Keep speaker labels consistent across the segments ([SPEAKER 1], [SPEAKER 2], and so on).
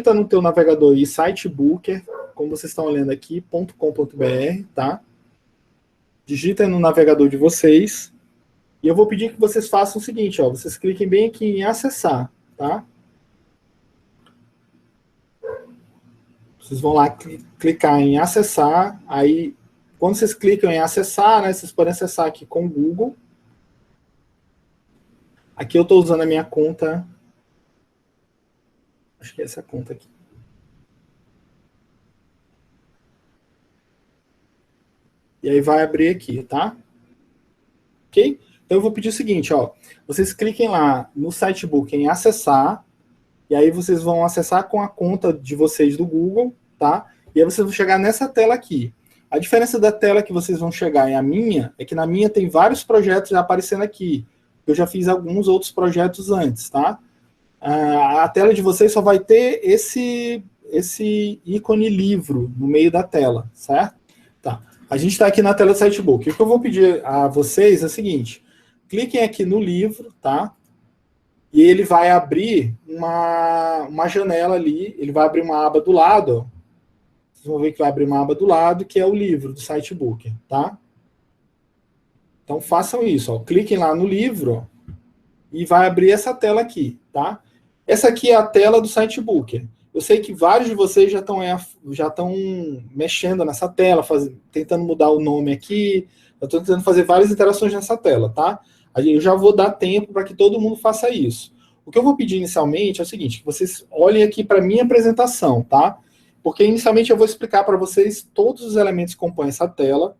[SPEAKER 1] digita no teu navegador aí, Sitebooker, como vocês estão olhando aqui, .com.br, tá? Digita no navegador de vocês. E eu vou pedir que vocês façam o seguinte, ó, vocês cliquem bem aqui em acessar, tá? Vocês vão lá clicar em acessar, aí quando vocês clicam em acessar, né, vocês podem acessar aqui com o Google. Aqui eu estou usando a minha conta, acho que é essa conta aqui. E aí vai abrir aqui, tá? Ok? Então eu vou pedir o seguinte, ó, vocês cliquem lá no Sitebook em acessar, e aí vocês vão acessar com a conta de vocês do Google, tá? E aí vocês vão chegar nessa tela aqui. A diferença da tela que vocês vão chegar e a minha, é que na minha tem vários projetos já aparecendo aqui. Eu já fiz alguns outros projetos antes, tá? A tela de vocês só vai ter esse ícone livro no meio da tela, certo? Tá. A gente está aqui na tela do Sitebook. O que eu vou pedir a vocês é o seguinte, cliquem aqui no livro, tá? E ele vai abrir uma janela ali, ele vai abrir uma aba do lado, ó. Vocês vão ver que vai abrir uma aba do lado, que é o livro do Sitebook, tá? Então façam isso, ó. Cliquem lá no livro, ó, e vai abrir essa tela aqui, tá? Essa aqui é a tela do Sitebook. Eu sei que vários de vocês já estão mexendo nessa tela, tentando mudar o nome aqui. Eu estou tentando fazer várias interações nessa tela, tá? Eu já vou dar tempo para que todo mundo faça isso. O que eu vou pedir inicialmente é o seguinte, que vocês olhem aqui para a minha apresentação, tá? Porque inicialmente eu vou explicar para vocês todos os elementos que compõem essa tela.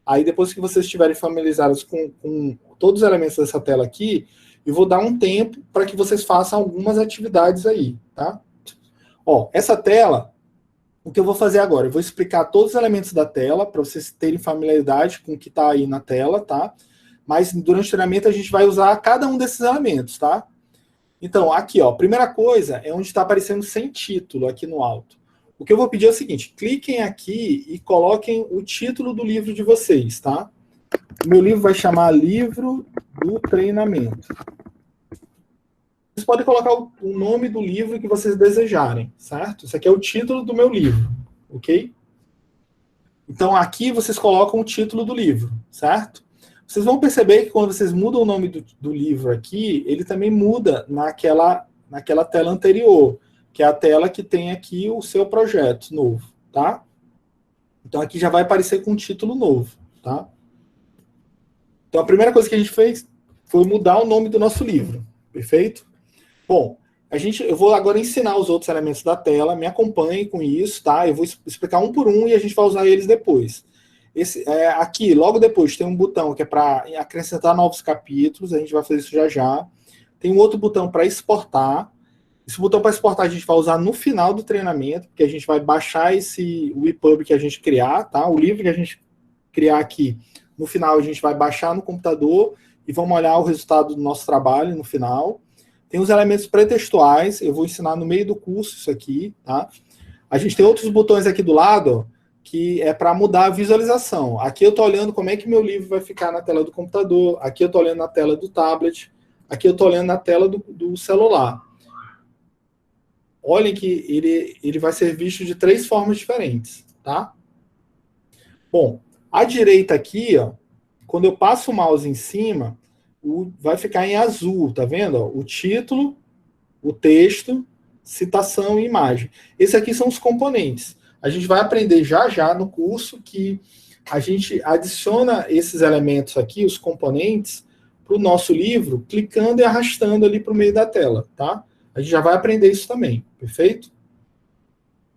[SPEAKER 1] Aí depois que vocês estiverem familiarizados com todos os elementos dessa tela aqui, eu vou dar um tempo para que vocês façam algumas atividades aí, tá? Ó, essa tela, o que eu vou fazer agora? Eu vou explicar todos os elementos da tela, para vocês terem familiaridade com o que está aí na tela, tá? Mas durante o treinamento a gente vai usar cada um desses elementos, tá? Então, aqui, ó, primeira coisa é onde está aparecendo sem título, aqui no alto. O que eu vou pedir é o seguinte, cliquem aqui e coloquem o título do livro de vocês, tá? O meu livro vai chamar Livro do Treinamento. Vocês podem colocar o nome do livro que vocês desejarem, certo? Isso aqui é o título do meu livro, ok? Então, aqui vocês colocam o título do livro, certo? Vocês vão perceber que quando vocês mudam o nome do livro aqui, ele também muda naquela tela anterior, que é a tela que tem aqui o seu projeto novo, tá? Então, aqui já vai aparecer com um título novo, tá? Então, a primeira coisa que a gente fez foi mudar o nome do nosso livro, perfeito? Bom, eu vou agora ensinar os outros elementos da tela, me acompanhem com isso, tá? Eu vou explicar um por um e a gente vai usar eles depois. Aqui, logo depois, tem um botão que é para acrescentar novos capítulos, a gente vai fazer isso já já. Tem um outro botão para exportar. Esse botão para exportar a gente vai usar no final do treinamento, porque a gente vai baixar o EPUB que a gente criar, tá? O livro que a gente criar aqui, no final a gente vai baixar no computador e vamos olhar o resultado do nosso trabalho no final. Tem os elementos pretextuais, eu vou ensinar no meio do curso isso aqui, tá? A gente tem outros botões aqui do lado, ó, que é para mudar a visualização. Aqui eu estou olhando como é que meu livro vai ficar na tela do computador, aqui eu estou olhando na tela do tablet, aqui eu estou olhando na tela do celular. Olhem que ele vai ser visto de 3 formas diferentes, tá? Bom, à direita aqui, ó, quando eu passo o mouse em cima, vai ficar em azul, tá vendo? Ó, o título, o texto, citação e imagem. Esses aqui são os componentes. A gente vai aprender já já no curso que a gente adiciona esses elementos aqui, os componentes, para o nosso livro, clicando e arrastando ali para o meio da tela, tá? A gente já vai aprender isso também, perfeito?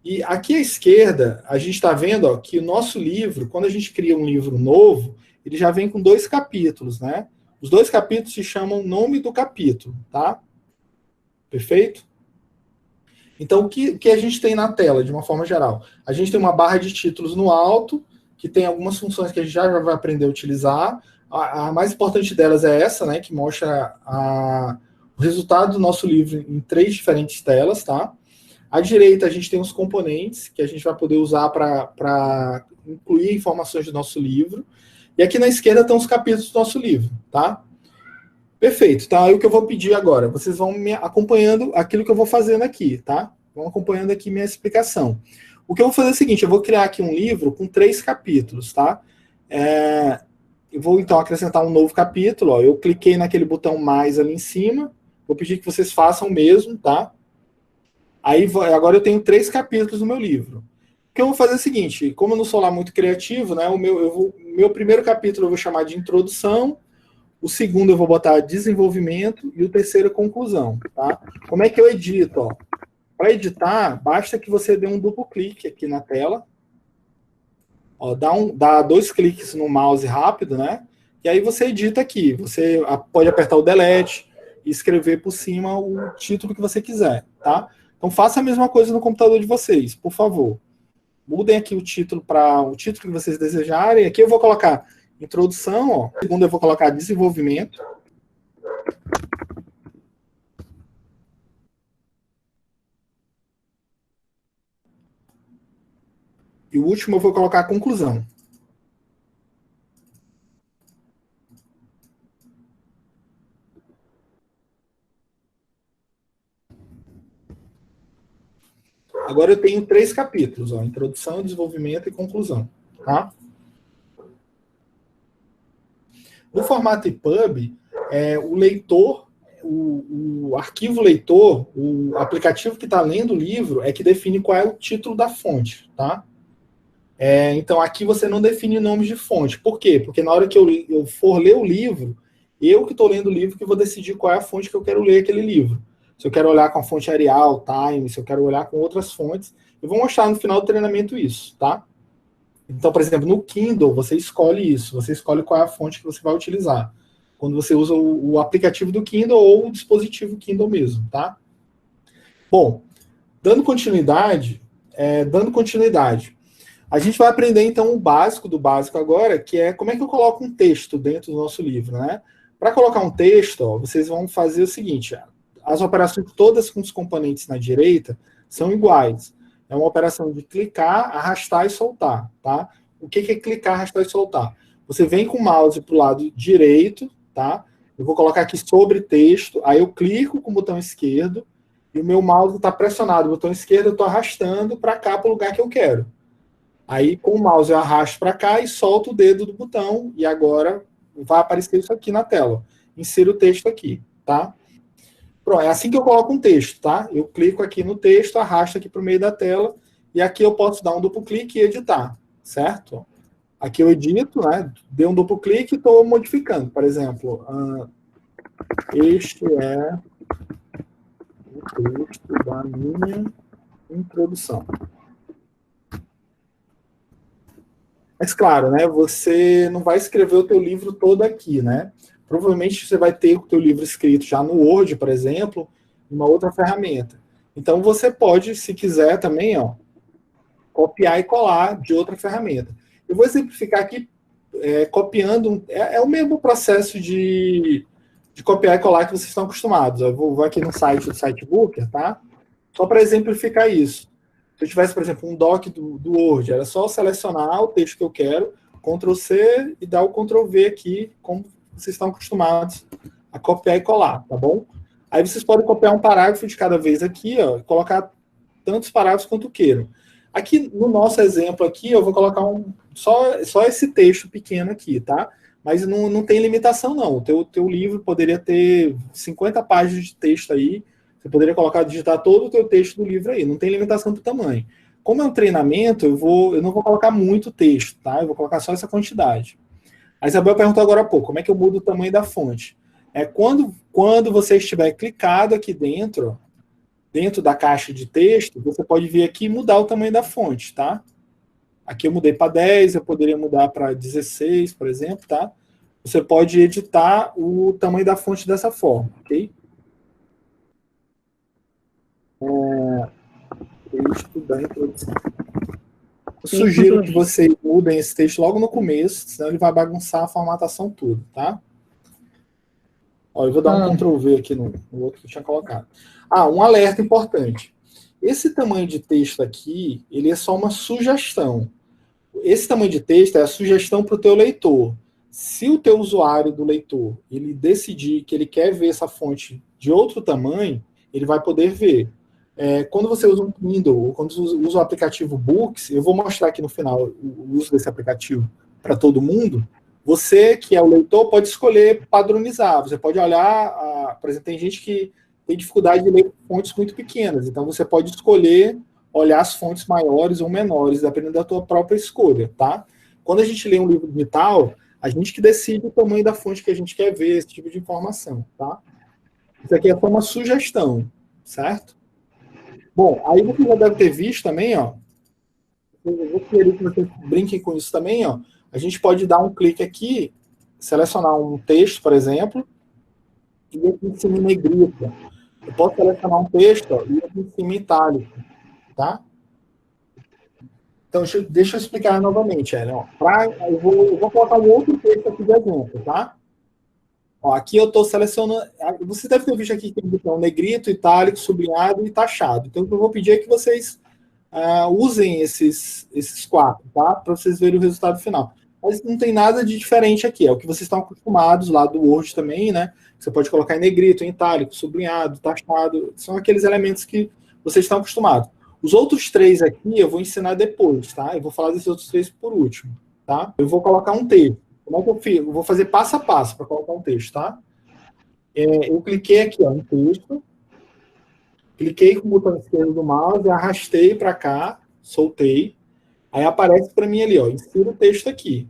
[SPEAKER 1] E aqui à esquerda, a gente está vendo, ó, que o nosso livro, quando a gente cria um livro novo, ele já vem com 2 capítulos, né? Os 2 capítulos se chamam nome do capítulo, tá? Perfeito? Então, o que a gente tem na tela, de uma forma geral? A gente tem uma barra de títulos no alto, que tem algumas funções que a gente já vai aprender a utilizar. A mais importante delas é essa, né, que mostra o resultado do nosso livro em 3 diferentes telas, tá? À direita, a gente tem os componentes, que a gente vai poder usar para incluir informações do nosso livro. E aqui na esquerda estão os capítulos do nosso livro, tá? Perfeito, tá? Aí o que eu vou pedir agora, vocês vão me acompanhando aquilo que eu vou fazendo aqui, tá? Vão acompanhando aqui minha explicação. O que eu vou fazer é o seguinte, eu vou criar aqui um livro com 3 capítulos, tá? Eu vou, então, acrescentar um novo capítulo, ó. Eu cliquei naquele botão mais ali em cima, vou pedir que vocês façam o mesmo, tá? Aí, agora eu tenho 3 capítulos no meu livro. O que eu vou fazer é o seguinte, como eu não sou lá muito criativo, né, meu primeiro capítulo eu vou chamar de introdução, o segundo eu vou botar desenvolvimento e o terceiro conclusão, tá? Como é que eu edito, ó? Para editar, basta que você dê um duplo clique aqui na tela, ó, dá 2 cliques no mouse rápido, né? E aí você edita aqui, você pode apertar o delete e escrever por cima o título que você quiser, tá? Então faça a mesma coisa no computador de vocês, por favor. Mudem aqui o título para o título que vocês desejarem. Aqui eu vou colocar introdução, ó. Segundo eu vou colocar desenvolvimento. E o último eu vou colocar conclusão. Agora eu tenho 3 capítulos, ó, introdução, desenvolvimento e conclusão, tá? No formato EPUB, o leitor, o arquivo leitor, o aplicativo que está lendo o livro é que define qual é o título da fonte, tá? Então aqui você não define nomes de fonte. Por quê? Porque na hora que eu for ler o livro, eu que estou lendo o livro que vou decidir qual é a fonte que eu quero ler aquele livro. Se eu quero olhar com a fonte Arial, Time, se eu quero olhar com outras fontes, eu vou mostrar no final do treinamento isso, tá? Então, por exemplo, no Kindle, você escolhe isso, você escolhe qual é a fonte que você vai utilizar. Quando você usa o aplicativo do Kindle ou o dispositivo Kindle mesmo, tá? Bom, dando continuidade, a gente vai aprender, então, o básico do básico agora, que é como é que eu coloco um texto dentro do nosso livro, né? Para colocar um texto, ó, vocês vão fazer o seguinte, as operações todas com os componentes na direita são iguais. É uma operação de clicar, arrastar e soltar, tá? O que é clicar, arrastar e soltar? Você vem com o mouse para o lado direito, tá? Eu vou colocar aqui sobre texto, aí eu clico com o botão esquerdo e o meu mouse está pressionado, o botão esquerdo eu estou arrastando para cá, para o lugar que eu quero. Aí, com o mouse, eu arrasto para cá e solto o dedo do botão. E agora vai aparecer isso aqui na tela. Insiro o texto aqui, tá? Pronto, é assim que eu coloco um texto, tá? Eu clico aqui no texto, arrasto aqui para o meio da tela. E aqui eu posso dar um duplo clique e editar, certo? Aqui eu edito, né? Dei um duplo clique e estou modificando. Por exemplo, este é o texto da minha introdução. Mas claro, né, você não vai escrever o teu livro todo aqui, né? Provavelmente você vai ter o teu livro escrito já no Word, por exemplo, em uma outra ferramenta. Então você pode, se quiser também, ó, copiar e colar de outra ferramenta. Eu vou exemplificar aqui copiando, é o mesmo processo de copiar e colar que vocês estão acostumados. Eu vou aqui no site do Sitebooker, tá? Só para exemplificar isso. Se eu tivesse, por exemplo, um doc do Word, era só selecionar o texto que eu quero, Ctrl+C e dar o Ctrl+V aqui, como vocês estão acostumados a copiar e colar, tá bom? Aí vocês podem copiar um parágrafo de cada vez aqui, ó, e colocar tantos parágrafos quanto queiram. Aqui, no nosso exemplo aqui, eu vou colocar só esse texto pequeno aqui, tá? Mas não tem limitação, não. O teu livro poderia ter 50 páginas de texto aí. Você poderia digitar todo o teu texto do livro aí. Não tem limitação do tamanho. Como é um treinamento, eu não vou colocar muito texto, tá? Eu vou colocar só essa quantidade. A Isabel perguntou agora há pouco, como é que eu mudo o tamanho da fonte? Quando você estiver clicado aqui dentro da caixa de texto, você pode vir aqui e mudar o tamanho da fonte, tá? Aqui eu mudei para 10, eu poderia mudar para 16, por exemplo, tá? Você pode editar o tamanho da fonte dessa forma, ok? Texto da introdução. Eu sugiro que vocês mudem esse texto logo no começo, senão ele vai bagunçar a formatação toda, tá? Ó, eu vou dar um Ctrl+V aqui no outro que eu tinha colocado. Um alerta importante. Esse tamanho de texto aqui, ele é só uma sugestão. Esse tamanho de texto é a sugestão para o teu leitor. Se o teu usuário do leitor, ele decidir que ele quer ver essa fonte de outro tamanho, ele vai poder ver. quando você usa um Kindle, ou quando você usa o aplicativo Books, eu vou mostrar aqui no final o uso desse aplicativo para todo mundo. Você, que é o leitor, pode escolher padronizar. Você pode olhar, por exemplo, tem gente que tem dificuldade de ler fontes muito pequenas, então você pode escolher olhar as fontes maiores ou menores, dependendo da tua própria escolha, tá? Quando a gente lê um livro digital, a gente que decide o tamanho da fonte que a gente quer ver, esse tipo de informação, tá? Isso aqui é só uma sugestão, certo? Bom, aí você já deve ter visto também, ó. Eu vou querer que vocês brinquem com isso também, ó. A gente pode dar um clique aqui, selecionar um texto, por exemplo, e aqui em cima em negrita. Eu posso selecionar um texto, ó, e aqui em cima em itálico, tá? Então, deixa eu explicar novamente, Ellen. Ó, eu vou colocar um outro texto aqui de exemplo, tá? Ó, aqui eu estou selecionando. Você deve ter visto aqui que tem botão negrito, itálico, sublinhado e taxado. Então, o que eu vou pedir é que vocês usem esses quatro, tá? Para vocês verem o resultado final. Mas não tem nada de diferente aqui. É o que vocês estão acostumados lá do Word também, né? Você pode colocar em negrito, em itálico, sublinhado, taxado. São aqueles elementos que vocês estão acostumados. Os outros três aqui eu vou ensinar depois, tá? Eu vou falar desses outros três por último, tá? Eu vou colocar um texto. Como é que eu fiz? Eu vou fazer passo a passo para colocar um texto, tá? Eu cliquei aqui, ó, em texto. Cliquei com o botão esquerdo do mouse, arrastei para cá, soltei. Aí aparece para mim ali, ó, insira o texto aqui.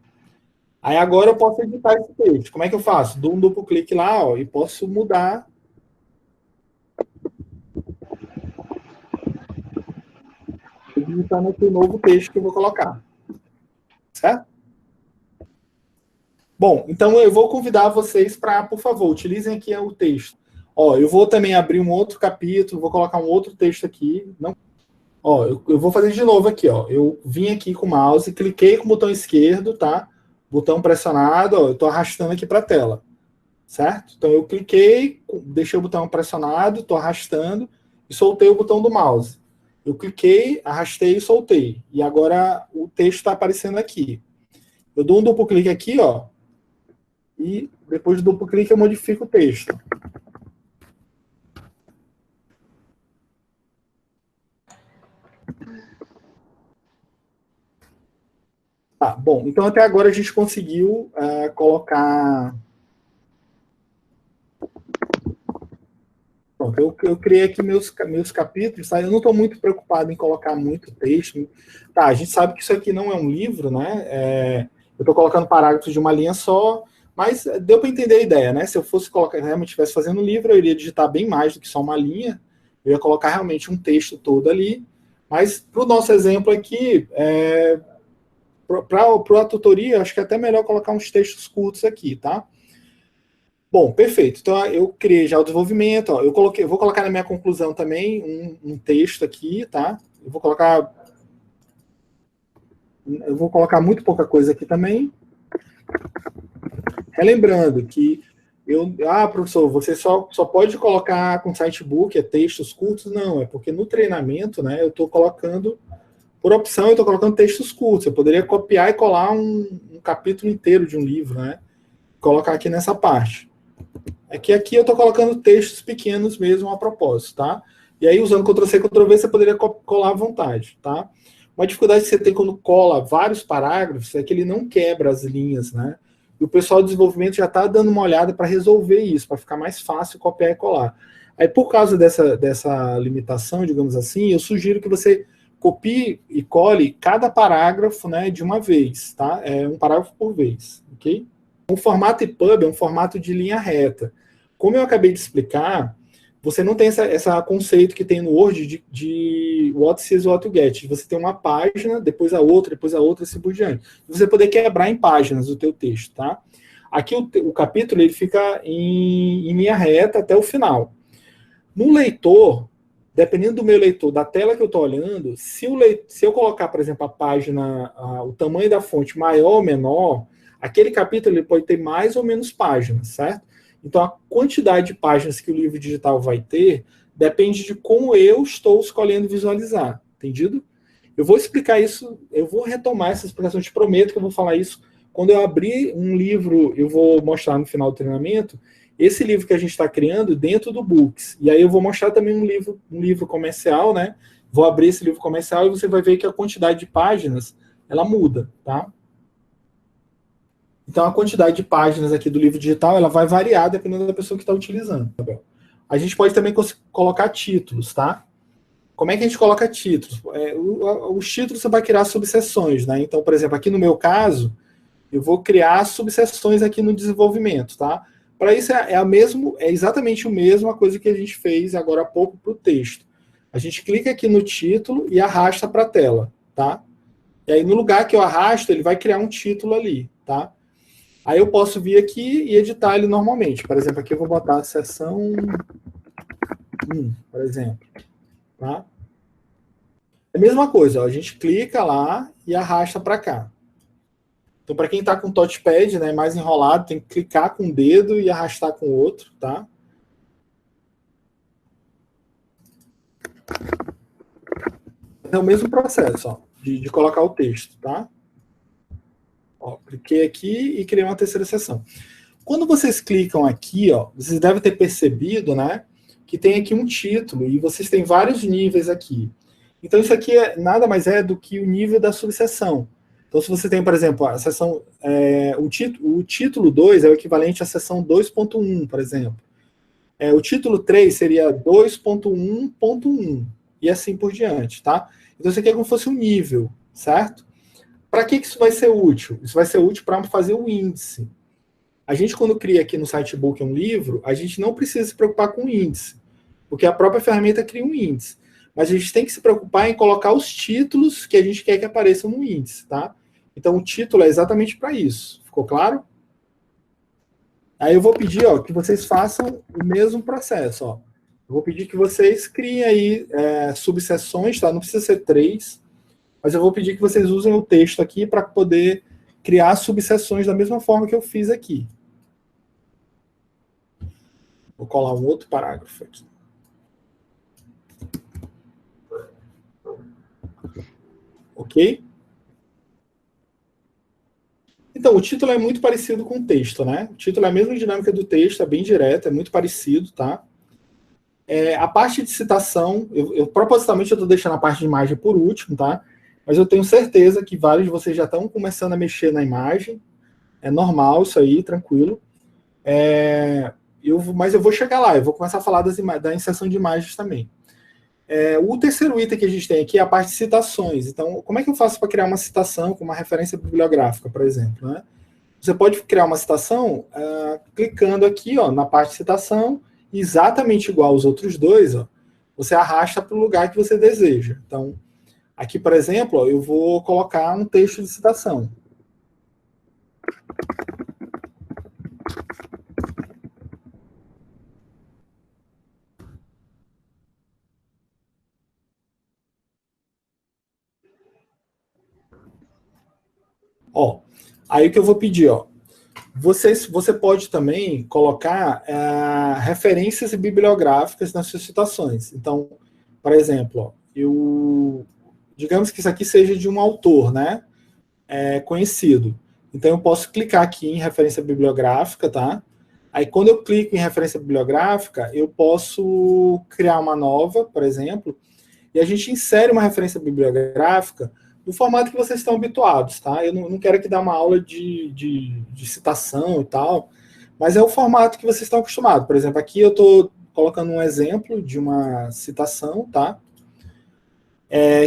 [SPEAKER 1] Aí agora eu posso editar esse texto. Como é que eu faço? Dou um duplo clique lá, ó, e posso mudar. Digitando aqui o novo texto que eu vou colocar. Certo? Bom, então eu vou convidar vocês para, por favor, utilizem aqui o texto. Ó, eu vou também abrir um outro capítulo, vou colocar um outro texto aqui. Não, ó, eu vou fazer de novo aqui, ó. Eu vim aqui com o mouse, cliquei com o botão esquerdo, tá? Botão pressionado, ó, eu estou arrastando aqui para a tela. Certo? Então eu cliquei, deixei o botão pressionado, estou arrastando e soltei o botão do mouse. Eu cliquei, arrastei e soltei. E agora o texto está aparecendo aqui. Eu dou um duplo clique aqui, ó. E depois do duplo clique eu modifico o texto. Tá, bom, então até agora a gente conseguiu colocar... Pronto, eu criei aqui meus capítulos, tá? Eu não estou muito preocupado em colocar muito texto. Tá, a gente sabe que isso aqui não é um livro, né? Eu estou colocando parágrafos de uma linha só, mas deu para entender a ideia, né? Se eu fosse colocar, realmente estivesse fazendo um livro, eu iria digitar bem mais do que só uma linha. Eu ia colocar realmente um texto todo ali. Mas para o nosso exemplo aqui, para a tutoria, acho que é até melhor colocar uns textos curtos aqui, tá? Bom, perfeito. Então, eu criei já o desenvolvimento. Ó, vou colocar na minha conclusão também um texto aqui, tá? Eu vou colocar muito pouca coisa aqui também. Relembrando que professor, você só pode colocar com sitebook, textos curtos? Não, é porque no treinamento, né, eu estou colocando, por opção, eu estou colocando textos curtos. Eu poderia copiar e colar um capítulo inteiro de um livro, né? Colocar aqui nessa parte. É que aqui eu estou colocando textos pequenos mesmo a propósito, tá? E aí, usando Ctrl+C, Ctrl+V, você poderia colar à vontade, tá? Uma dificuldade que você tem quando cola vários parágrafos é que ele não quebra as linhas, né? E o pessoal do desenvolvimento já está dando uma olhada para resolver isso, para ficar mais fácil copiar e colar. Aí, por causa dessa limitação, digamos assim, eu sugiro que você copie e cole cada parágrafo, né, de uma vez, tá? É um parágrafo por vez, ok? O formato EPUB é um formato de linha reta. Como eu acabei de explicar, você não tem esse conceito que tem no Word de what sees, what you get. Você tem uma página, depois a outra, assim por diante. Você poder quebrar em páginas o teu texto, tá? Aqui o capítulo ele fica em linha reta até o final. No leitor, dependendo do meu leitor, da tela que eu estou olhando, se eu colocar, por exemplo, a página, o tamanho da fonte maior ou menor, aquele capítulo ele pode ter mais ou menos páginas, certo? Então, a quantidade de páginas que o livro digital vai ter depende de como eu estou escolhendo visualizar, entendido? Eu vou explicar isso, eu vou retomar essa explicação, eu te prometo que eu vou falar isso quando eu abrir um livro, eu vou mostrar no final do treinamento, esse livro que a gente está criando dentro do Books. E aí eu vou mostrar também um livro comercial, né? Vou abrir esse livro comercial e você vai ver que a quantidade de páginas, ela muda, tá? Então, a quantidade de páginas aqui do livro digital, ela vai variar dependendo da pessoa que está utilizando. Tá bom? A gente pode também colocar títulos, tá? Como é que a gente coloca títulos? Os títulos você vai criar subseções, né? Então, por exemplo, aqui no meu caso, eu vou criar subseções aqui no desenvolvimento, tá? Para isso é exatamente a mesma coisa que a gente fez agora há pouco para o texto. A gente clica aqui no título e arrasta para a tela, tá? E aí no lugar que eu arrasto, ele vai criar um título ali, tá? Aí eu posso vir aqui e editar ele normalmente. Por exemplo, aqui eu vou botar a seção 1, por exemplo, tá? É a mesma coisa, ó, a gente clica lá e arrasta para cá. Então, para quem está com touchpad, né, mais enrolado, tem que clicar com o dedo e arrastar com o outro, tá? É o mesmo processo, ó, de colocar o texto, tá? Ó, cliquei aqui e criei uma terceira seção. Quando vocês clicam aqui, ó, vocês devem ter percebido, né, que tem aqui um título e vocês têm vários níveis aqui. Então, isso aqui nada mais é do que o nível da subseção. Então, se você tem, por exemplo, a seção, o título 2 é o equivalente à seção 2.1, por exemplo. O título 3 seria 2.1.1, e assim por diante, tá? Então, isso aqui é como se fosse um nível, certo? Para que isso vai ser útil? Isso vai ser útil para fazer o índice. A gente, quando cria aqui no Sitebook um livro, a gente não precisa se preocupar com o índice, porque a própria ferramenta cria um índice. Mas a gente tem que se preocupar em colocar os títulos que a gente quer que apareçam no índice, tá? Então, o título é exatamente para isso. Ficou claro? Aí eu vou pedir, ó, que vocês façam o mesmo processo, ó. Eu vou pedir que vocês criem aí subseções, tá? Não precisa ser 3, mas eu vou pedir que vocês usem o texto aqui para poder criar subseções da mesma forma que eu fiz aqui. Vou colar um outro parágrafo aqui. Ok? Então, o título é muito parecido com o texto, né? O título é a mesma dinâmica do texto, é bem direto, é muito parecido, tá? A parte de citação, propositalmente eu estou deixando a parte de imagem por último, tá? Mas eu tenho certeza que vários de vocês já estão começando a mexer na imagem. É normal isso aí, tranquilo. Mas eu vou chegar lá, eu vou começar a falar da inserção de imagens também. O terceiro item que a gente tem aqui é a parte de citações. Então, como é que eu faço para criar uma citação com uma referência bibliográfica, por exemplo, né? Você pode criar uma citação clicando aqui, ó, na parte de citação, exatamente igual aos outros dois, ó, você arrasta para o lugar que você deseja. Então, aqui, por exemplo, ó, eu vou colocar um texto de citação. Ó, aí o que eu vou pedir, ó, você pode também colocar referências bibliográficas nas suas citações. Então, por exemplo, ó, digamos que isso aqui seja de um autor, né, conhecido. Então, eu posso clicar aqui em referência bibliográfica, tá? Aí, quando eu clico em referência bibliográfica, eu posso criar uma nova, por exemplo, e a gente insere uma referência bibliográfica do formato que vocês estão habituados, tá? Eu não quero aqui dar uma aula de citação e tal, mas é o formato que vocês estão acostumados. Por exemplo, aqui eu estou colocando um exemplo de uma citação, tá?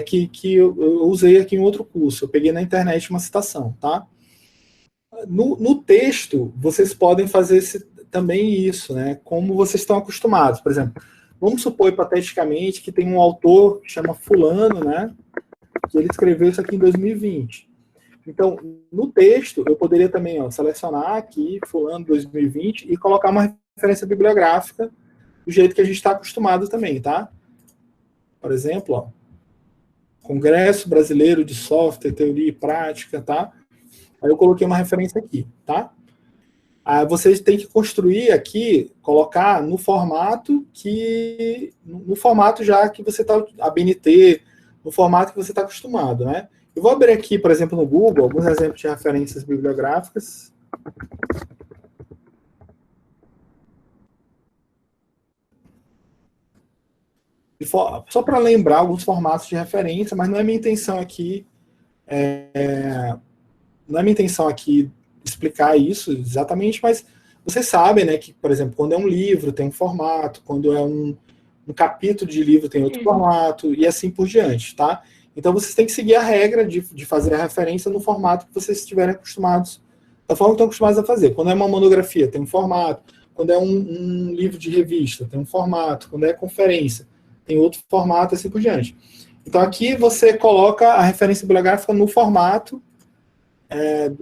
[SPEAKER 1] Que eu usei aqui em outro curso. Eu peguei na internet uma citação, tá? No texto, vocês podem fazer também isso, né? Como vocês estão acostumados. Por exemplo, vamos supor, hipoteticamente, que tem um autor que chama Fulano, né? Que ele escreveu isso aqui em 2020. Então, no texto, eu poderia também selecionar aqui Fulano 2020 e colocar uma referência bibliográfica do jeito que a gente está acostumado também, tá? Por exemplo, ó, Congresso Brasileiro de Software, Teoria e Prática, tá? Aí eu coloquei uma referência aqui, tá? Aí vocês têm que construir aqui, colocar no formato já que você está, a BNT, no formato que você está acostumado, né? Eu vou abrir aqui, por exemplo, no Google, alguns exemplos de referências bibliográficas. só para lembrar alguns formatos de referência, mas não é minha intenção aqui explicar isso exatamente, mas vocês sabem, né, que, por exemplo, quando é um livro tem um formato, quando é um capítulo de livro tem outro formato, e assim por diante, tá? Então vocês têm que seguir a regra de fazer a referência no formato que vocês estiverem acostumados, da forma que estão acostumados a fazer. Quando é uma monografia, tem um formato. Quando é um livro de revista, tem um formato. Quando é conferência, tem outro formato, assim por diante. Então aqui você coloca a referência bibliográfica no formato,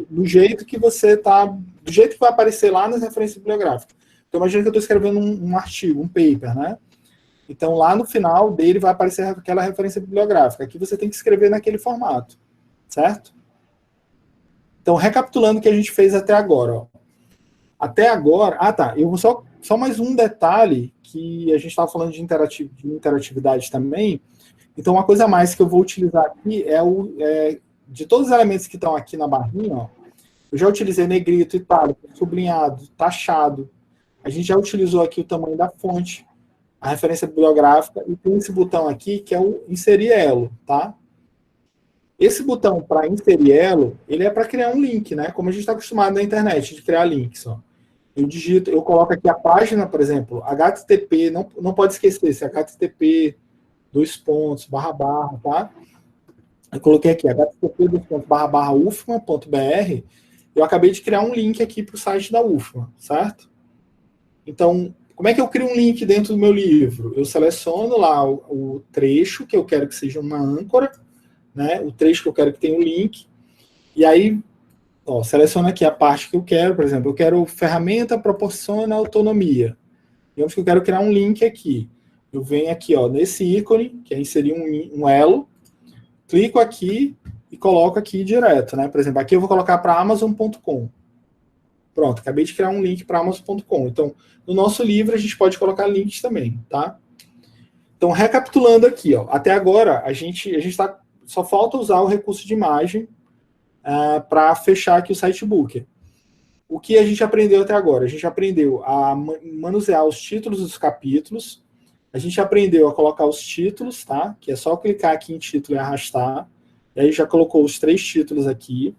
[SPEAKER 1] do jeito que você está, do jeito que vai aparecer lá nas referências bibliográficas. Então imagina que eu estou escrevendo um artigo, um paper, né? Então lá no final dele vai aparecer aquela referência bibliográfica. Aqui você tem que escrever naquele formato, certo? Então recapitulando o que a gente fez até agora, ó. Até agora, eu vou só mais um detalhe, que a gente estava falando de interatividade também. Então uma coisa a mais que eu vou utilizar aqui de todos os elementos que estão aqui na barrinha, ó, eu já utilizei negrito, itálico, sublinhado, taxado. A gente já utilizou aqui o tamanho da fonte, a referência bibliográfica, e tem esse botão aqui que é o inserir elo, tá? Esse botão para inserir elo, ele é para criar um link, né? Como a gente está acostumado na internet de criar links, ó. Eu coloco aqui a página, por exemplo, http, não pode esquecer, esse http, // tá? Eu coloquei aqui, http://ufma.br, eu acabei de criar um link aqui para o site da UFMA, certo? Então, como é que eu crio um link dentro do meu livro? Eu seleciono lá o trecho que eu quero que seja uma âncora, né? O trecho que eu quero que tenha um link, e aí, ó, seleciono aqui a parte que eu quero, por exemplo, eu quero ferramenta proporciona autonomia. Digamos que eu quero criar um link aqui. Eu venho aqui, ó, nesse ícone, que é inserir um elo, clico aqui e coloco aqui direto, né? Por exemplo, aqui eu vou colocar para Amazon.com. Pronto, acabei de criar um link para Amazon.com. Então, no nosso livro a gente pode colocar links também, tá? Então, recapitulando aqui, ó, até agora a gente só falta usar o recurso de imagem para fechar aqui o Sitebooker. O que a gente aprendeu até agora? A gente aprendeu a manusear os títulos dos capítulos, a gente aprendeu a colocar os títulos, tá? Que é só clicar aqui em título e arrastar, e aí já colocou os 3 títulos aqui.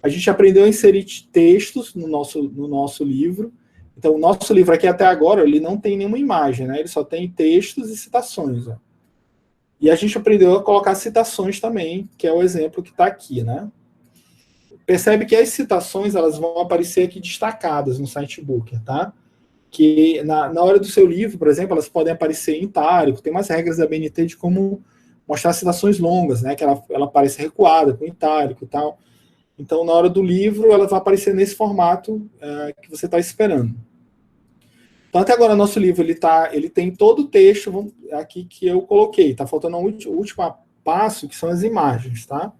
[SPEAKER 1] A gente aprendeu a inserir textos no nosso livro. Então, o nosso livro aqui até agora, ele não tem nenhuma imagem, né? Ele só tem textos e citações, ó. E a gente aprendeu a colocar citações também, que é o exemplo que está aqui, né? Percebe que as citações elas vão aparecer aqui destacadas no Sitebooker, tá? Que na hora do seu livro, por exemplo, elas podem aparecer em itálico. Tem umas regras da BNT de como mostrar citações longas, né? Que ela aparece recuada, com itálico e tal. Então, na hora do livro, ela vai aparecer nesse formato que você está esperando. Então, até agora, nosso livro ele tem todo o texto aqui que eu coloquei. Está faltando o último passo, que são as imagens, tá?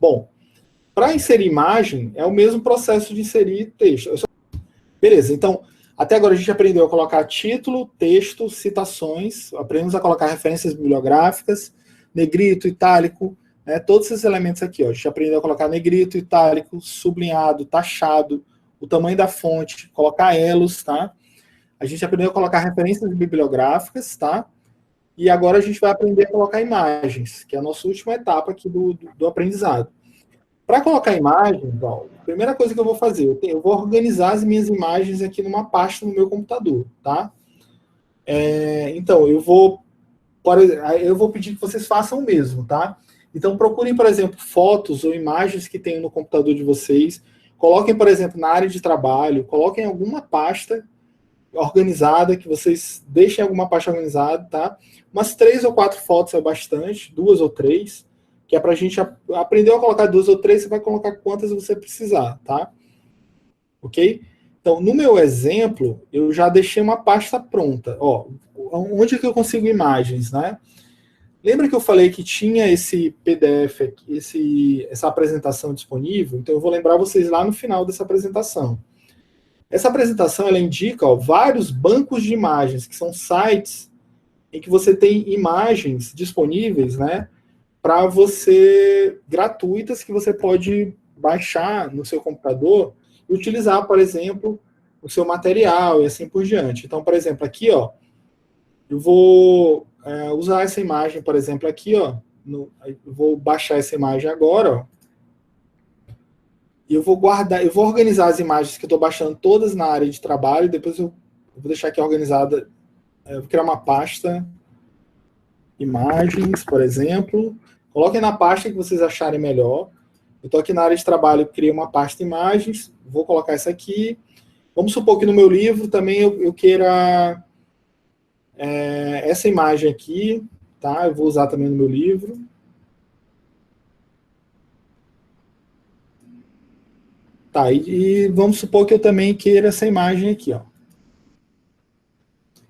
[SPEAKER 1] Bom, para inserir imagem, é o mesmo processo de inserir texto. Beleza, então, até agora a gente aprendeu a colocar título, texto, citações, aprendemos a colocar referências bibliográficas, negrito, itálico, né, todos esses elementos aqui. Ó, a gente aprendeu a colocar negrito, itálico, sublinhado, taxado, o tamanho da fonte, colocar elos, tá? A gente aprendeu a colocar referências bibliográficas, tá? E agora a gente vai aprender a colocar imagens, que é a nossa última etapa aqui do aprendizado. Para colocar imagens, ó, a primeira coisa que eu vou fazer, eu vou organizar as minhas imagens aqui numa pasta no meu computador, tá? Então, eu vou pedir que vocês façam o mesmo, tá? Então, procurem, por exemplo, fotos ou imagens que tenham no computador de vocês, coloquem, por exemplo, na área de trabalho, coloquem alguma pasta organizada, que vocês deixem alguma pasta organizada, tá? Umas 3 ou 4 fotos é bastante, 2 ou 3, que é para a gente aprender a colocar 2 ou 3, você vai colocar quantas você precisar, tá? Ok? Então, no meu exemplo, eu já deixei uma pasta pronta. Ó, onde é que eu consigo imagens, né? Lembra que eu falei que tinha esse PDF aqui, essa apresentação disponível? Então, eu vou lembrar vocês lá no final dessa apresentação. Essa apresentação, ela indica vários bancos de imagens, que são sites em que você tem imagens disponíveis, né? Para você, gratuitas, que você pode baixar no seu computador e utilizar, por exemplo, o seu material e assim por diante. Então, por exemplo, aqui, ó, eu vou usar essa imagem, por exemplo, aqui, ó. Eu vou baixar essa imagem agora, ó. E eu vou guardar, eu vou organizar as imagens que eu estou baixando todas na área de trabalho, depois eu vou deixar aqui organizada. Eu vou criar uma pasta, imagens, por exemplo. Coloquem na pasta que vocês acharem melhor. Eu estou aqui na área de trabalho, criei uma pasta imagens, vou colocar essa aqui. Vamos supor que no meu livro também eu queira essa imagem aqui, tá? Eu vou usar também no meu livro. Tá, e vamos supor que eu também queira essa imagem aqui, ó.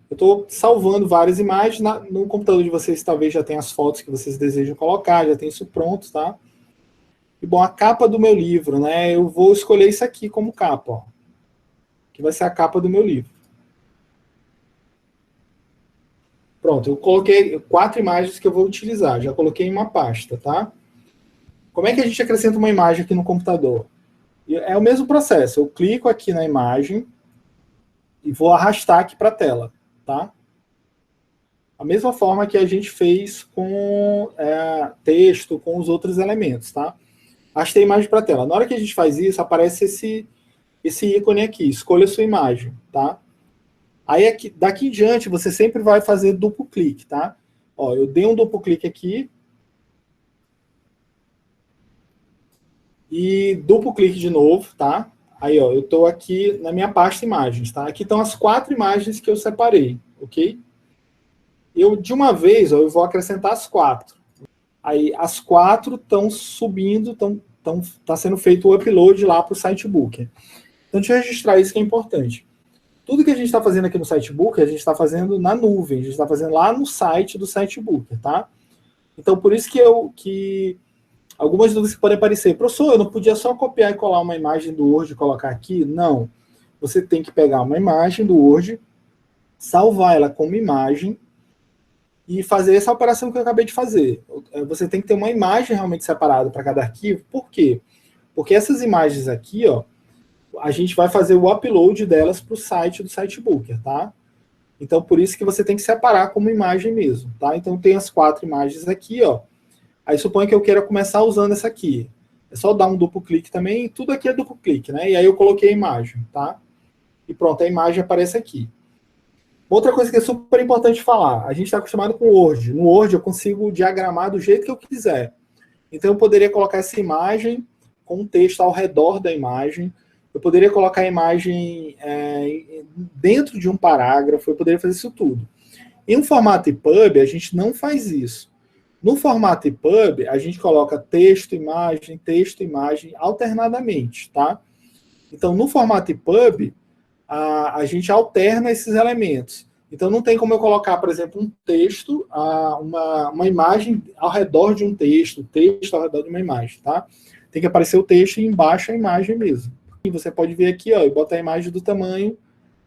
[SPEAKER 1] Eu estou salvando várias imagens. No computador de vocês talvez já tenha as fotos que vocês desejam colocar, já tem isso pronto, tá? E bom, a capa do meu livro, né? Eu vou escolher isso aqui como capa, ó. Que vai ser a capa do meu livro. Pronto, eu coloquei 4 imagens que eu vou utilizar. Já coloquei em uma pasta, tá? Como é que a gente acrescenta uma imagem aqui no computador? É o mesmo processo. Eu clico aqui na imagem e vou arrastar aqui para a tela, tá? A mesma forma que a gente fez com texto, com os outros elementos, tá? Arrastei a imagem para a tela. Na hora que a gente faz isso, aparece esse ícone aqui, escolha a sua imagem, tá? Aí, aqui, daqui em diante, você sempre vai fazer duplo clique, tá? Ó, eu dei um duplo clique aqui. E duplo clique de novo, tá? Aí, ó, eu estou aqui na minha pasta imagens, tá? Aqui estão as 4 imagens que eu separei, ok? Eu, de uma vez, ó, eu vou acrescentar as 4. Aí, as 4 estão subindo, tá sendo feito o upload lá para o Sitebook. Então, deixa eu registrar isso que é importante. Tudo que a gente está fazendo aqui no Sitebook, a gente está fazendo na nuvem, a gente está fazendo lá no site do Sitebook, tá? Então, por isso que algumas dúvidas que podem aparecer. Professor, eu não podia só copiar e colar uma imagem do Word e colocar aqui? Não. Você tem que pegar uma imagem do Word, salvar ela como imagem e fazer essa operação que eu acabei de fazer. Você tem que ter uma imagem realmente separada para cada arquivo. Por quê? Porque essas imagens aqui, ó, a gente vai fazer o upload delas para o site do Sitebooker, tá? Então, por isso que você tem que separar como imagem mesmo, tá? Então, tem as 4 imagens aqui, ó. Aí, suponha que eu queira começar usando essa aqui. É só dar um duplo clique também, tudo aqui é duplo clique, né? E aí eu coloquei a imagem, tá? E pronto, a imagem aparece aqui. Outra coisa que é super importante falar, a gente está acostumado com o Word. No Word eu consigo diagramar do jeito que eu quiser. Então, eu poderia colocar essa imagem com um texto ao redor da imagem. Eu poderia colocar a imagem dentro de um parágrafo, eu poderia fazer isso tudo. Em um formato EPUB, a gente não faz isso. No formato EPUB, a gente coloca texto, imagem, alternadamente, tá? Então, no formato EPUB, a gente alterna esses elementos. Então, não tem como eu colocar, por exemplo, um texto, uma imagem ao redor de um texto ao redor de uma imagem, tá? Tem que aparecer o texto e embaixo a imagem mesmo. E você pode vir aqui, ó, e botar a imagem do tamanho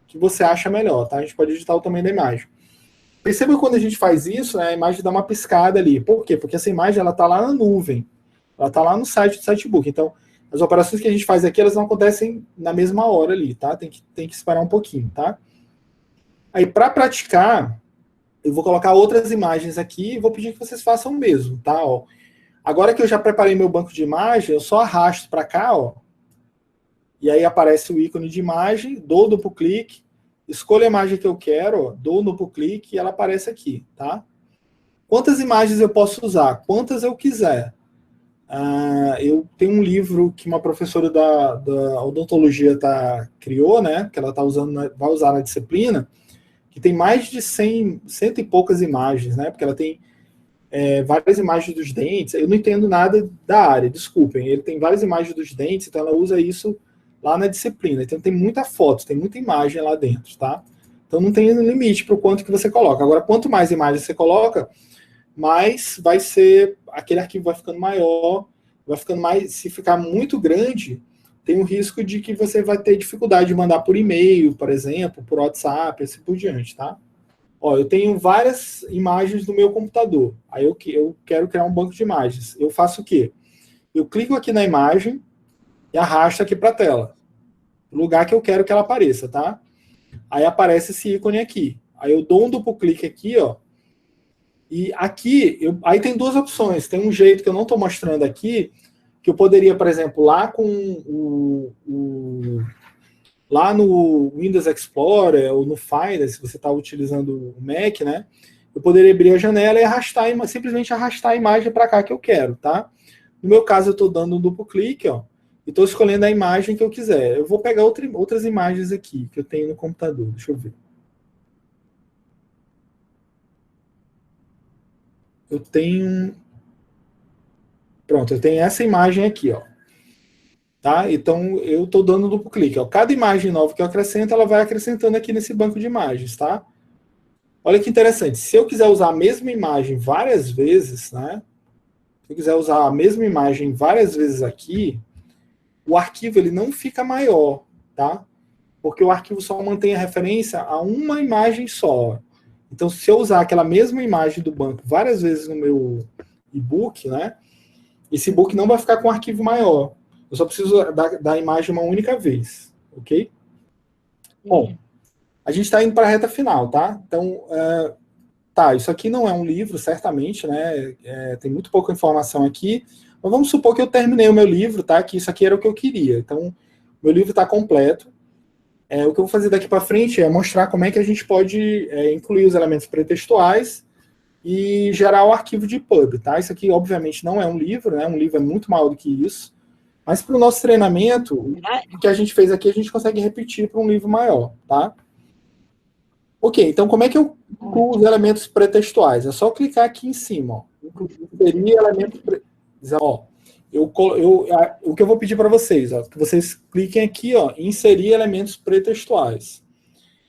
[SPEAKER 1] que você acha melhor, tá? A gente pode editar o tamanho da imagem. Perceba que quando a gente faz isso, né, a imagem dá uma piscada ali. Por quê? Porque essa imagem ela está lá na nuvem. Ela está lá no site do Sitebook. Então, as operações que a gente faz aqui, elas não acontecem na mesma hora ali, tá? Tem que esperar um pouquinho, tá? Aí, para praticar, eu vou colocar outras imagens aqui e vou pedir que vocês façam o mesmo, tá? Ó, agora que eu já preparei meu banco de imagem, eu só arrasto para cá, ó. E aí aparece o ícone de imagem, dou duplo clique, escolho a imagem que eu quero, ó, dou um duplo clique e ela aparece aqui, tá? Quantas imagens eu posso usar? Quantas eu quiser. Eu tenho um livro que uma professora da odontologia criou, né? Que ela vai usar na disciplina, que tem mais de 100 e poucas imagens, né? Porque ela tem várias imagens dos dentes. Eu não entendo nada da área, desculpem. Ele tem várias imagens dos dentes, então ela usa isso lá na disciplina. Então tem muita foto, tem muita imagem lá dentro, tá? Então não tem limite para o quanto que você coloca. Agora, quanto mais imagens você coloca, mais vai ser, aquele arquivo vai ficando maior, vai ficando mais, se ficar muito grande, tem o risco de que você vai ter dificuldade de mandar por e-mail, por exemplo, por WhatsApp, assim por diante, tá? Ó, eu tenho várias imagens no meu computador. Aí eu quero criar um banco de imagens. Eu faço o quê? Eu clico aqui na imagem e arrasto aqui para a tela. O lugar que eu quero que ela apareça, tá? Aí aparece esse ícone aqui. Aí eu dou um duplo clique aqui, ó. E aqui, aí tem duas opções. Tem um jeito que eu não estou mostrando aqui, que eu poderia, por exemplo, lá com lá no Windows Explorer ou no Finder, se você está utilizando o Mac, né? Eu poderia abrir a janela e arrastar, simplesmente arrastar a imagem para cá que eu quero, tá? No meu caso, eu estou dando um duplo clique, ó, e estou escolhendo a imagem que eu quiser. Eu vou pegar outras imagens aqui que eu tenho no computador. Deixa eu ver. Eu tenho... Pronto, eu tenho essa imagem aqui, ó. Tá? Então, eu estou dando duplo clique. Ó. Cada imagem nova que eu acrescento, ela vai acrescentando aqui nesse banco de imagens, tá? Olha que interessante. Se eu quiser usar a mesma imagem várias vezes, né? Se eu quiser usar a mesma imagem várias vezes aqui, o arquivo ele não fica maior, tá? Porque o arquivo só mantém a referência a uma imagem só. Então, se eu usar aquela mesma imagem do banco várias vezes no meu e-book, né? Esse e-book não vai ficar com um arquivo maior. Eu só preciso da imagem uma única vez, ok? Bom, a gente está indo para a reta final, tá? Então, tá, isso aqui não é um livro, certamente, né? Tem muito pouca informação aqui. Mas vamos supor que eu terminei o meu livro, tá? Que isso aqui era o que eu queria. Então, meu livro está completo. O que eu vou fazer daqui para frente é mostrar como é que a gente pode incluir os elementos pretextuais e gerar o arquivo de pub, tá? Isso aqui, obviamente, não é um livro, né? Um livro é muito maior do que isso. Mas para o nosso treinamento, o que a gente fez aqui, a gente consegue repetir para um livro maior, tá? Ok, então como é que eu incluo os elementos pretextuais? É só clicar aqui em cima, ó. Inserir elementos ó, o que eu vou pedir para vocês, ó, que vocês cliquem aqui, ó, em inserir elementos pretextuais.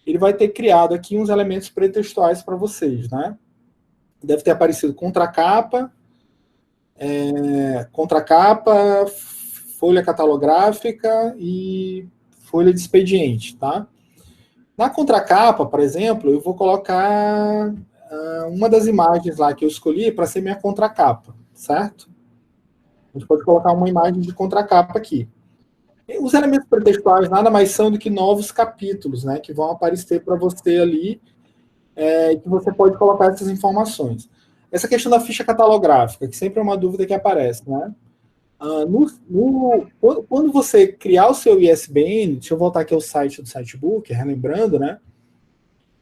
[SPEAKER 1] Ele vai ter criado aqui uns elementos pretextuais para vocês, né? Deve ter aparecido contracapa, folha catalográfica e folha de expediente, tá? Na contracapa, por exemplo, eu vou colocar uma das imagens lá que eu escolhi para ser minha contracapa, certo? A gente pode colocar uma imagem de contracapa aqui. E os elementos pretextuais nada mais são do que novos capítulos, né, que vão aparecer para você ali, que você pode colocar essas informações. Essa questão da ficha catalográfica, que sempre é uma dúvida que aparece, né? Quando você criar o seu ISBN, deixa eu voltar aqui ao site do Sitebook, relembrando, né?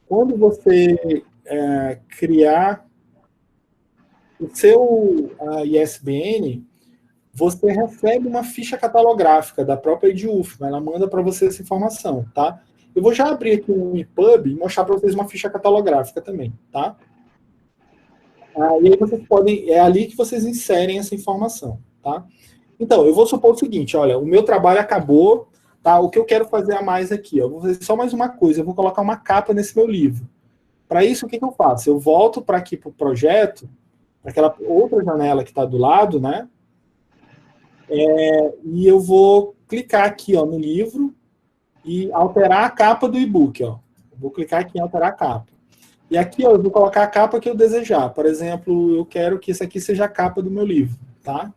[SPEAKER 1] Quando você criar o seu ISBN, você recebe uma ficha catalográfica da própria EDUF, ela manda para você essa informação, tá? Eu vou já abrir aqui um EPUB e mostrar para vocês uma ficha catalográfica também, tá? E aí vocês podem, é ali que vocês inserem essa informação, tá? Então, eu vou supor o seguinte, olha, o meu trabalho acabou, tá? O que eu quero fazer a mais aqui, ó, eu vou fazer só mais uma coisa, eu vou colocar uma capa nesse meu livro. Para isso, o que eu faço? Eu volto para aqui para o projeto, aquela outra janela que está do lado, né? E eu vou clicar aqui, ó, no livro e alterar a capa do e-book, ó. Vou clicar aqui em alterar a capa. E aqui, ó, eu vou colocar a capa que eu desejar. Por exemplo, eu quero que isso aqui seja a capa do meu livro, tá?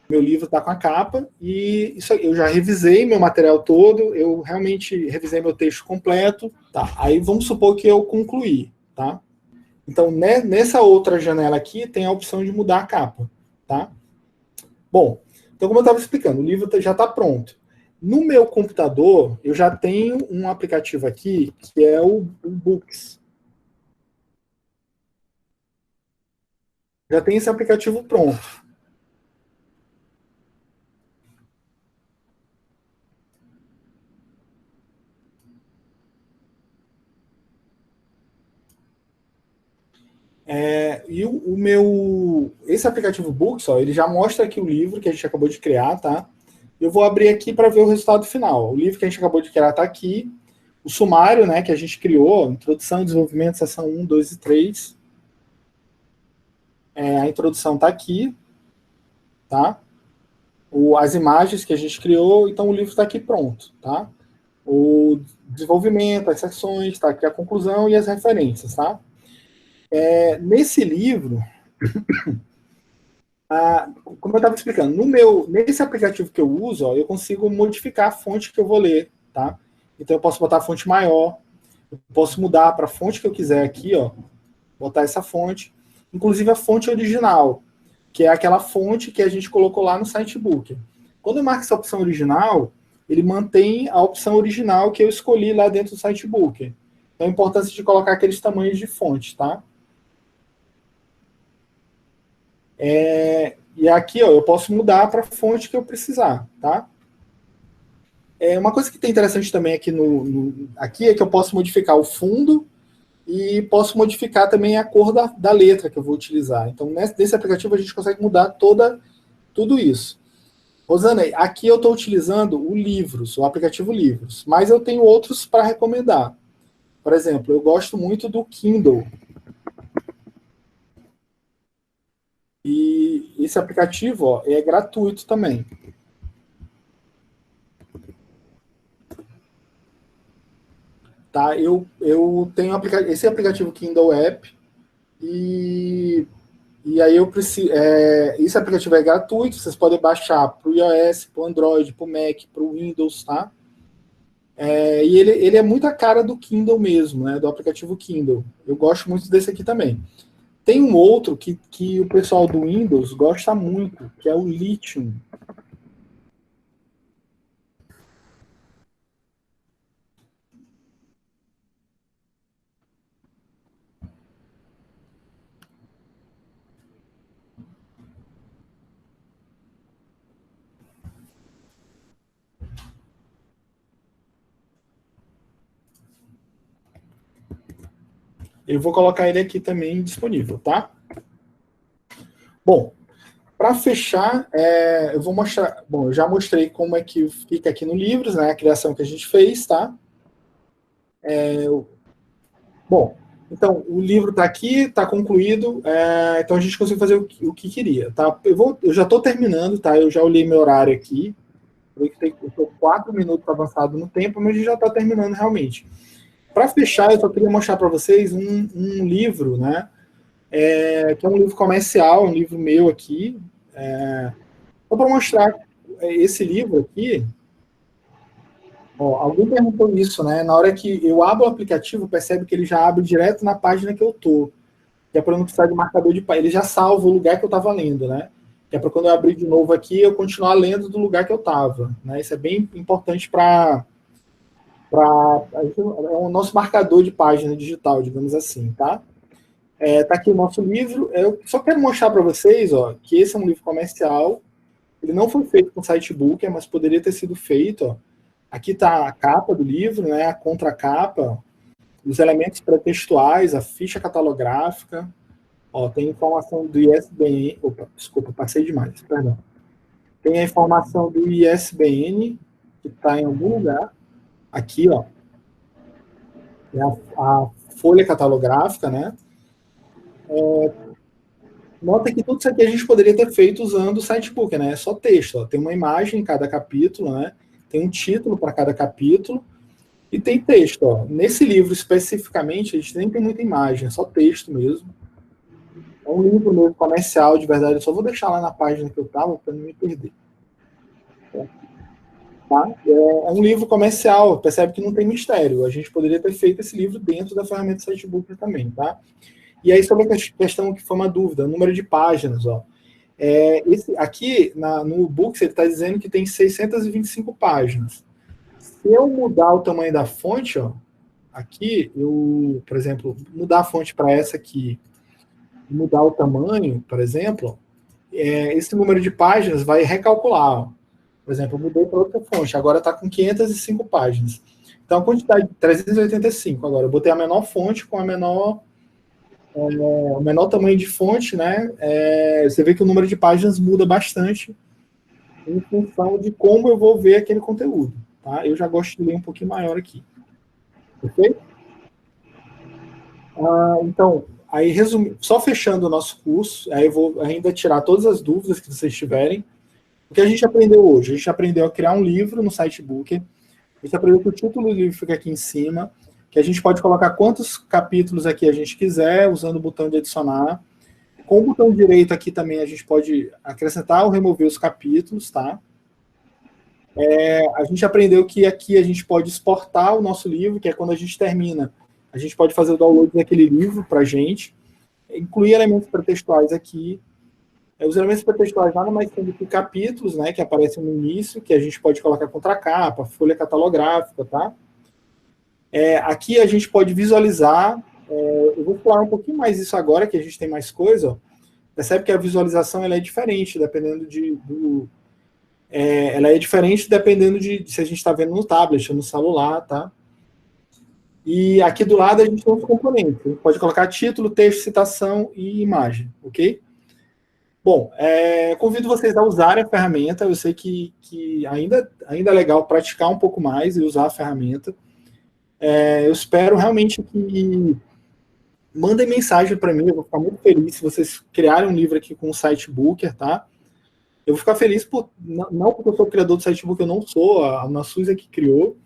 [SPEAKER 1] Meu livro está com a capa e isso eu já revisei meu material todo, eu realmente revisei meu texto completo, tá? Aí vamos supor que eu concluí, tá? Então, nessa outra janela aqui tem a opção de mudar a capa, tá? Bom, então como eu estava explicando, o livro já está pronto. No meu computador, eu já tenho um aplicativo aqui que é o Books. Já tem esse aplicativo pronto. E esse aplicativo Books, ó, ele já mostra aqui o livro que a gente acabou de criar, tá? Eu vou abrir aqui para ver o resultado final. O livro que a gente acabou de criar está aqui. O sumário, né, que a gente criou, introdução, desenvolvimento, seção 1, 2 e 3. A introdução está aqui, tá? As imagens que a gente criou, então o livro está aqui pronto, tá? O desenvolvimento, as seções, está aqui a conclusão e as referências, tá? Nesse livro, como eu estava explicando, nesse aplicativo que eu uso, ó, eu consigo modificar a fonte que eu vou ler, tá? Então eu posso botar a fonte maior, eu posso mudar para a fonte que eu quiser aqui, ó, botar essa fonte. inclusive a fonte original, que é aquela fonte que a gente colocou lá no Sitebook. Quando eu marco essa opção original, ele mantém a opção original que eu escolhi lá dentro do Sitebook. Então, a importância de colocar aqueles tamanhos de fonte, tá? E aqui, ó, eu posso mudar para a fonte que eu precisar, tá? Uma coisa que tem interessante também aqui, aqui é que eu posso modificar o fundo e posso modificar também a cor da letra que eu vou utilizar. Então, nesse aplicativo, a gente consegue mudar tudo isso. Rosana, aqui eu estou utilizando o Livros, o aplicativo Livros, mas eu tenho outros para recomendar. Por exemplo, eu gosto muito do Kindle. E esse aplicativo, ó, é gratuito também. Tá? Eu tenho esse aplicativo Kindle App e aí eu preciso. Esse aplicativo é gratuito, vocês podem baixar para o iOS, para o Android, para o Mac, para o Windows, tá? E ele é muito a cara do Kindle mesmo, né? Do aplicativo Kindle. Eu gosto muito desse aqui também. Tem um outro que o pessoal do Windows gosta muito, que é o Lithium. Eu vou colocar ele aqui também disponível, tá? Bom, para fechar, eu vou mostrar. Bom, eu já mostrei como é que fica aqui no Livros, né? A criação que a gente fez, tá? Bom, então o livro está aqui, está concluído. Então a gente conseguiu fazer o que queria, tá? Eu já estou terminando, tá? Eu já olhei meu horário aqui. Eu estou 4 minutos avançado no tempo, mas a gente já está terminando realmente. Para fechar, eu só queria mostrar para vocês um livro, né? Que é um livro comercial, um livro meu aqui. Só para mostrar esse livro aqui. Ó, alguém perguntou isso, né? Na hora que eu abro o aplicativo, percebe que ele já abre direto na página que eu tô. Que é para não precisar de marcador de página. Ele já salva o lugar que eu estava lendo, né? Que é para quando eu abrir de novo aqui, eu continuar lendo do lugar que eu estava. Né? Isso é bem importante para é o nosso marcador de página digital, digamos assim, tá? Tá aqui o nosso livro. Eu só quero mostrar para vocês, ó, que esse é um livro comercial. Ele não foi feito com Sitebooker, mas poderia ter sido feito, ó. Aqui está a capa do livro, né, a contracapa, os elementos pré-textuais, a ficha catalográfica. Ó, tem informação do ISBN. Opa, desculpa, passei demais, perdão. Tem a informação do ISBN, que está em algum lugar. Aqui, ó. É a folha catalográfica, né? Nota que tudo isso aqui a gente poderia ter feito usando o Sitebook, né? É só texto. Ó. Tem uma imagem em cada capítulo, né? Tem um título para cada capítulo. E tem texto, ó. Nesse livro especificamente, a gente nem tem muita imagem, é só texto mesmo. É um livro mesmo comercial, de verdade. Eu só vou deixar lá na página que eu estava para não me perder. Tá? É um livro comercial, percebe que não tem mistério. A gente poderia ter feito esse livro dentro da ferramenta Sitebook também, tá? E aí, sobre a questão que foi uma dúvida, número de páginas, ó. Aqui no Books, ele está dizendo que tem 625 páginas. Se eu mudar o tamanho da fonte, ó, aqui, por exemplo, mudar a fonte para essa aqui, mudar o tamanho, por exemplo, esse número de páginas vai recalcular. Ó. Por exemplo, eu mudei para outra fonte, agora está com 505 páginas. Então, a quantidade de 385. Agora, eu botei a menor fonte com o menor tamanho de fonte, né? Você vê que o número de páginas muda bastante em função de como eu vou ver aquele conteúdo. Tá? Eu já gosto de ler um pouquinho maior aqui. Ok? Então, aí só fechando o nosso curso, aí eu vou ainda tirar todas as dúvidas que vocês tiverem. O que a gente aprendeu hoje? A gente aprendeu a criar um livro no Sitebook. A gente aprendeu que o título do livro fica aqui em cima, que a gente pode colocar quantos capítulos aqui a gente quiser, usando o botão de adicionar. Com o botão direito aqui também a gente pode acrescentar ou remover os capítulos, tá? A gente aprendeu que aqui a gente pode exportar o nosso livro, que é quando a gente termina. A gente pode fazer o download daquele livro para a gente. incluir elementos pretextuais aqui. Os elementos pretextuais nada mais são do que capítulos, né, que aparecem no início, que a gente pode colocar contracapa, folha catalográfica, tá? Aqui a gente pode visualizar, eu vou falar um pouquinho mais isso agora, que a gente tem mais coisa, ó. Percebe que a visualização ela é diferente, dependendo ela é diferente dependendo de se a gente está vendo no tablet ou no celular, tá? E aqui do lado a gente tem os componentes. A gente pode colocar título, texto, citação e imagem, ok? Bom, convido vocês a usarem a ferramenta. Eu sei que ainda é legal praticar um pouco mais e usar a ferramenta. Eu espero realmente que mandem mensagem para mim. Eu vou ficar muito feliz se vocês criarem um livro aqui com o Sitebooker, tá? Eu vou ficar feliz, não porque eu sou o criador do Sitebooker, eu não sou, a Nasus é que criou,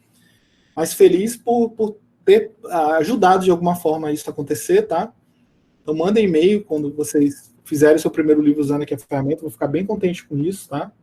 [SPEAKER 1] mas feliz por ter ajudado de alguma forma isso a acontecer, tá? Então mandem e-mail quando vocês fizerem o seu primeiro livro usando aqui a ferramenta, eu vou ficar bem contente com isso, tá?